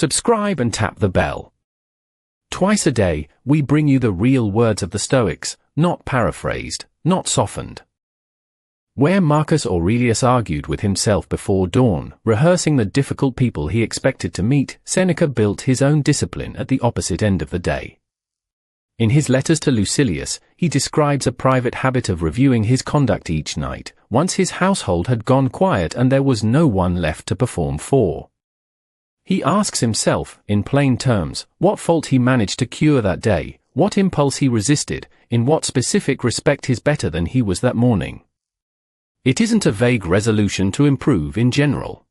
subscribe and tap the bell. Twice a day, we bring you the real words of the Stoics, not paraphrased, not softened. Where Marcus Aurelius argued with himself before dawn, rehearsing the difficult people he expected to meet, Seneca built his own discipline at the opposite end of the day. In his letters to Lucilius, he describes a private habit of reviewing his conduct each night, once his household had gone quiet and there was no one left to perform for. He asks himself, in plain terms, what fault he managed to cure that day, what impulse he resisted, in what specific respect he's better than he was that morning. It isn't a vague resolution to improve in general.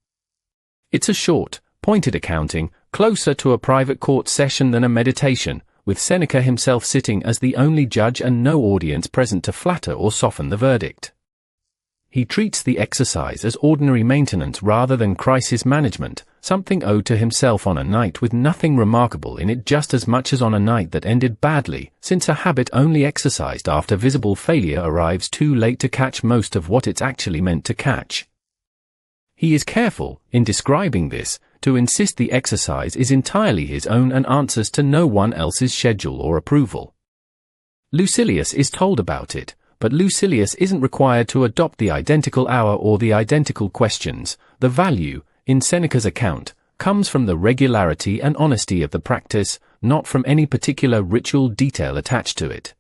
It's a short, pointed accounting, closer to a private court session than a meditation, with Seneca himself sitting as the only judge and no audience present to flatter or soften the verdict. He treats the exercise as ordinary maintenance rather than crisis management, something owed to himself on a night with nothing remarkable in it just as much as on a night that ended badly, since a habit only exercised after visible failure arrives too late to catch most of what it's actually meant to catch. He is careful, in describing this, to insist the exercise is entirely his own and answers to no one else's schedule or approval. Lucilius is told about it, but Lucilius isn't required to adopt the identical hour or the identical questions. The value, in Seneca's account, comes from the regularity and honesty of the practice, not from any particular ritual detail attached to it.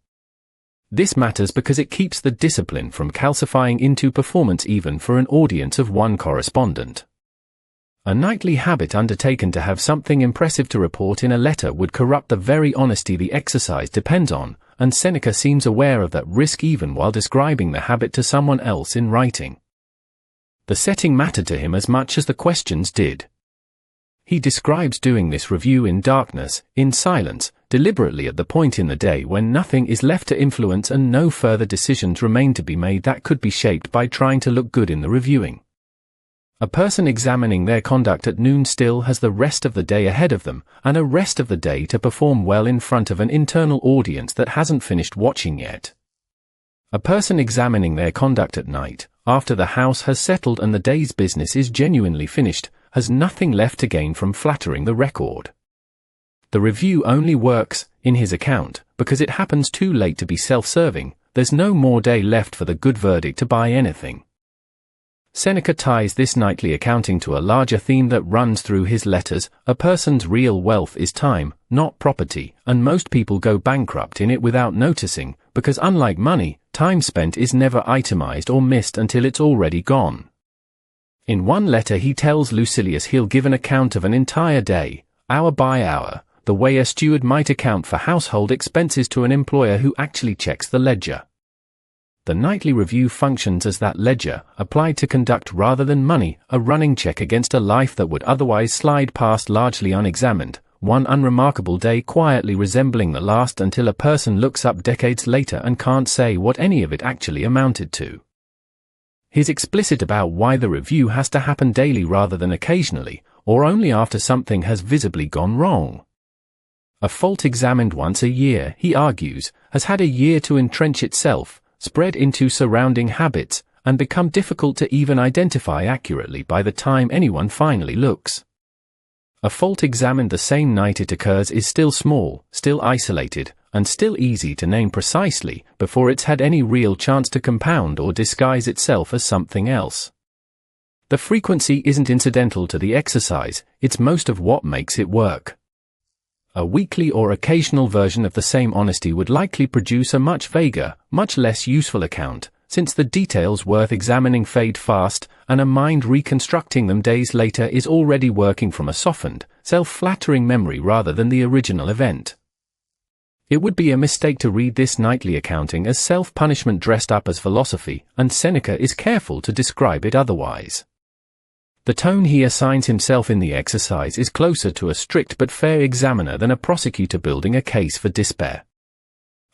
This matters because it keeps the discipline from calcifying into performance even for an audience of one correspondent. A nightly habit undertaken to have something impressive to report in a letter would corrupt the very honesty the exercise depends on, and Seneca seems aware of that risk even while describing the habit to someone else in writing. The setting mattered to him as much as the questions did. He describes doing this review in darkness, in silence, deliberately at the point in the day when nothing is left to influence and no further decisions remain to be made that could be shaped by trying to look good in the reviewing. A person examining their conduct at noon still has the rest of the day ahead of them, and a rest of the day to perform well in front of an internal audience that hasn't finished watching yet. A person examining their conduct at night, after the house has settled and the day's business is genuinely finished, has nothing left to gain from flattering the record. The review only works, in his account, because it happens too late to be self-serving. There's no more day left for the good verdict to buy anything. Seneca ties this nightly accounting to a larger theme that runs through his letters. A person's real wealth is time, not property, and most people go bankrupt in it without noticing, because unlike money, time spent is never itemized or missed until it's already gone. In one letter he tells Lucilius he'll give an account of an entire day, hour by hour, the way a steward might account for household expenses to an employer who actually checks the ledger. The nightly review functions as that ledger, applied to conduct rather than money, a running check against a life that would otherwise slide past largely unexamined, one unremarkable day quietly resembling the last until a person looks up decades later and can't say what any of it actually amounted to. He's explicit about why the review has to happen daily rather than occasionally, or only after something has visibly gone wrong. A fault examined once a year, he argues, has had a year to entrench itself, spread into surrounding habits, and become difficult to even identify accurately by the time anyone finally looks. A fault examined the same night it occurs is still small, still isolated, and still easy to name precisely, before it's had any real chance to compound or disguise itself as something else. The frequency isn't incidental to the exercise, it's most of what makes it work. A weekly or occasional version of the same honesty would likely produce a much vaguer, much less useful account, since the details worth examining fade fast, and a mind reconstructing them days later is already working from a softened, self-flattering memory rather than the original event. It would be a mistake to read this nightly accounting as self-punishment dressed up as philosophy, and Seneca is careful to describe it otherwise. The tone he assigns himself in the exercise is closer to a strict but fair examiner than a prosecutor building a case for despair.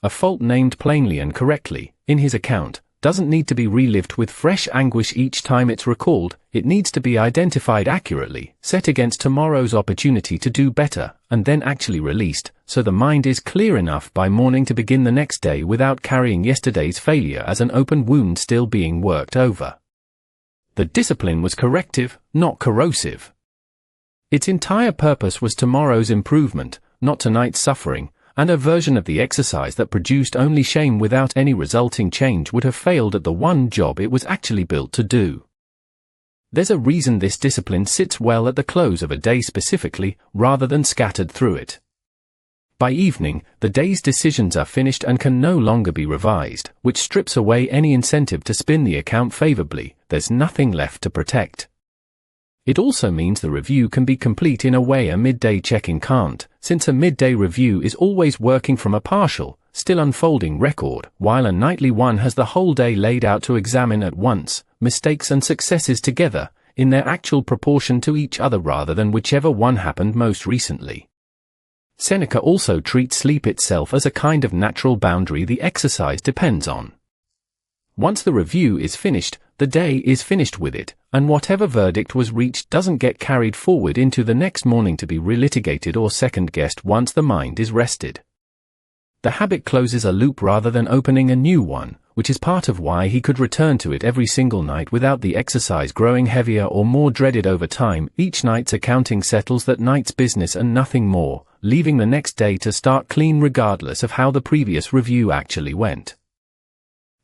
A fault named plainly and correctly, in his account, doesn't need to be relived with fresh anguish each time it's recalled. It needs to be identified accurately, set against tomorrow's opportunity to do better, and then actually released, so the mind is clear enough by morning to begin the next day without carrying yesterday's failure as an open wound still being worked over. The discipline was corrective, not corrosive. Its entire purpose was tomorrow's improvement, not tonight's suffering, and a version of the exercise that produced only shame without any resulting change would have failed at the one job it was actually built to do. There's a reason this discipline sits well at the close of a day specifically, rather than scattered through it. By evening, the day's decisions are finished and can no longer be revised, which strips away any incentive to spin the account favorably. There's nothing left to protect. It also means the review can be complete in a way a midday check-in can't, since a midday review is always working from a partial, still unfolding record, while a nightly one has the whole day laid out to examine at once, mistakes and successes together, in their actual proportion to each other rather than whichever one happened most recently. Seneca also treats sleep itself as a kind of natural boundary the exercise depends on. Once the review is finished, the day is finished with it, and whatever verdict was reached doesn't get carried forward into the next morning to be relitigated or second-guessed once the mind is rested. The habit closes a loop rather than opening a new one, which is part of why he could return to it every single night without the exercise growing heavier or more dreaded over time. Each night's accounting settles that night's business and nothing more, leaving the next day to start clean regardless of how the previous review actually went.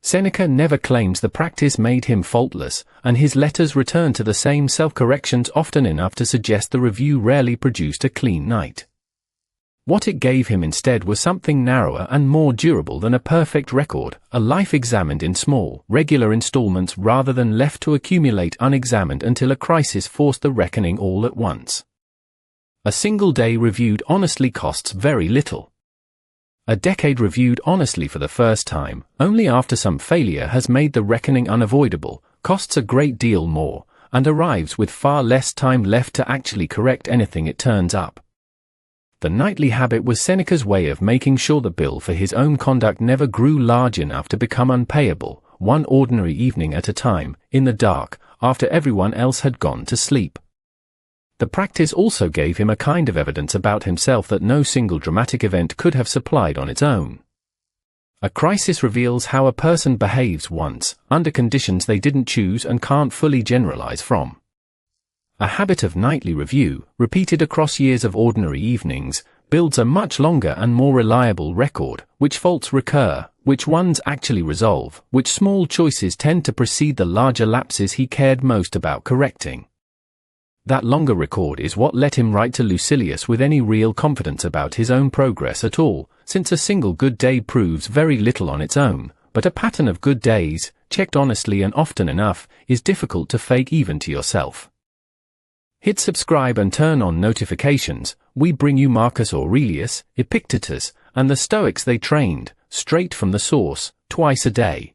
Seneca never claims the practice made him faultless, and his letters return to the same self-corrections often enough to suggest the review rarely produced a clean night. What it gave him instead was something narrower and more durable than a perfect record, a life examined in small, regular installments rather than left to accumulate unexamined until a crisis forced the reckoning all at once. A single day reviewed honestly costs very little. A decade reviewed honestly for the first time, only after some failure has made the reckoning unavoidable, costs a great deal more, and arrives with far less time left to actually correct anything it turns up. The nightly habit was Seneca's way of making sure the bill for his own conduct never grew large enough to become unpayable, one ordinary evening at a time, in the dark, after everyone else had gone to sleep. The practice also gave him a kind of evidence about himself that no single dramatic event could have supplied on its own. A crisis reveals how a person behaves once, under conditions they didn't choose and can't fully generalize from. A habit of nightly review, repeated across years of ordinary evenings, builds a much longer and more reliable record, which faults recur, which ones actually resolve, which small choices tend to precede the larger lapses he cared most about correcting. That longer record is what let him write to Lucilius with any real confidence about his own progress at all, since a single good day proves very little on its own, but a pattern of good days, checked honestly and often enough, is difficult to fake even to yourself. Hit subscribe and turn on notifications. We bring you Marcus Aurelius, Epictetus, and the Stoics they trained, straight from the source, twice a day.